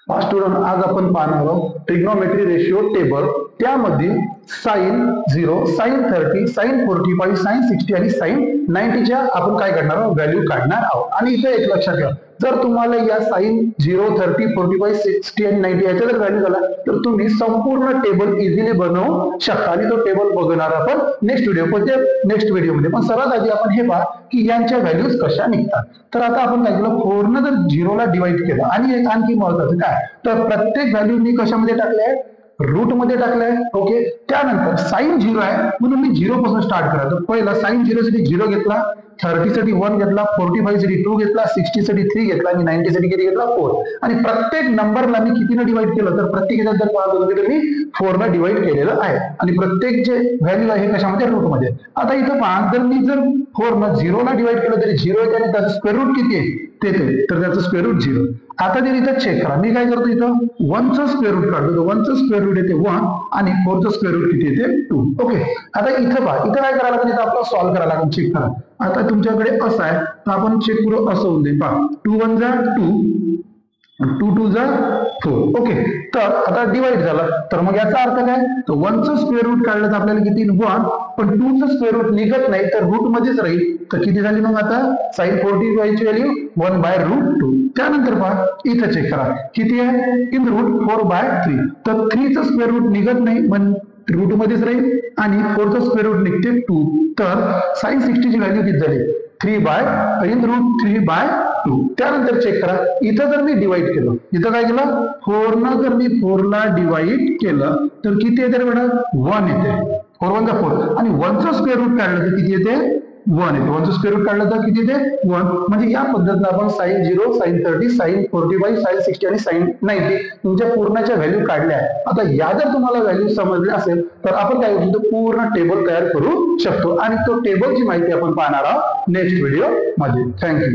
Student आज आपण पाहणार आहोत ट्रिग्नोमेट्री रेशियो टेबल. त्यामध्ये साइन 0, साइन 30, साइन 45, साइन 60 आणि साइन 90 च्या आपण काय करणार आहोत, व्हॅल्यू काढणार आहोत. आणि इथे एक लक्षात घ्या, जर तुम्हाला या साइन 0, 30, 45, 60 आणि 90 याच्या जर व्हॅल्यू झाला तर तुम्ही संपूर्ण टेबल इझिली बनवू शकता. आणि तो टेबल बघणार आपण नेक्स्ट व्हिडिओमध्ये. पण सर्वात आधी आपण हे पहा की यांच्या व्हॅल्यूज कशा निघतात. तर आता आपण काय केलं, 4 न जर 0 ला डिवाइड केलं आणि एक आणखी महत्वाचं काय, तर प्रत्येक व्हॅल्यू मी कशामध्ये टाकले, रूट मध्ये टाकलाय. ओके, त्यानंतर साइन 0 आहे म्हणून मी 0 पासून स्टार्ट करा. तर पहिला साइन 0 साठी 0 घेतला, 30 साठी 1 घेतला, 45 साठी 2 घेतला, 60 साठी 3 घेतला आणि 90 साठी किती घेतला, 4. आणि प्रत्येक नंबरला मी कितीने डिवाइड केलं, तर प्रत्येक याच्यात जर पाहत होतो तर मी 4 ने डिवाइड केलेलं आहे. आणि प्रत्येक जे व्हॅल्यू आहे कशामध्ये, रूट मध्ये. आता इथं पहा, जर मी जर 4 न 0 ला डिवाइड केलं तरी 0 येते आणि त्याचं स्क्वेअर रूट किती आहे ते तर त्याचं स्क्वेअर रूट 0. आता जर इथं चेक करा, मी काय करतो, इथं 1 चं स्क्वेअर रूट काढतो. तर 1 चं स्क्वेअर रूट येते 1 आणि 4 चं स्क्वेअर रूट किती येते 2. ओके, आता इथं पहा, इथं काय करायला लागेल, इथं आपल्याला सॉल्व्ह करायला लागेल. चेक करा, आता तुमच्याकडे असं आहे तर आपण चेक करू, असं होऊन जाईल. पहा, 2 1 जा 2, 2 2 जा 4. ओके, तर आता डिवाइड झालं, तर मग याचा अर्थ काय, तर 1 चं स्क्वेअर रूट काढलं तर आपल्याला किती 1, पण 2 चं स्क्वेअर रूट निघत नाही तर रूट मध्येच राहील. तर किती झाली मग आता साइन 45 ची व्हॅल्यू 1/√2. त्यानंतर पहा, इथं चेक करा किती आहे, इन रूट 4/3. तर 3 चं स्क्वेअर रूट निघत नाही, पण रूट मध्येच राहील आणि 4 चं स्क्वेअर रूट निघते 2. तर साइन 60 ची व्हॅल्यू किती झाली, 3/√3/2. त्यानंतर चेक करा, इथं जर मी डिवाइड केलं, इथं काय केलं, 4 न जर मी 4 ला डिवाइड केलं तर किती येते बेटा, 1 येते. 4 1 4 आणि 1 चं स्क्वेअर रूट काढलं तर किती येते, 1 येते. 1 चं स्क्वेअर रूट काढलं तर किती येते, 1. म्हणजे या पद्धतीने आपण साइन 0, साइन 30, साइन 45, साइन 60 आणि साइन 90 तुमच्या पूर्णच्या व्हॅल्यू काढल्या. आता या जर तुम्हाला व्हॅल्यू समजल्या असेल तर आपण काय करू शकतो, पूर्ण टेबल तयार करू शकतो. आणि तो टेबलची माहिती आपण पाहणार आहोत नेक्स्ट व्हिडिओ मध्ये. थँक्यू.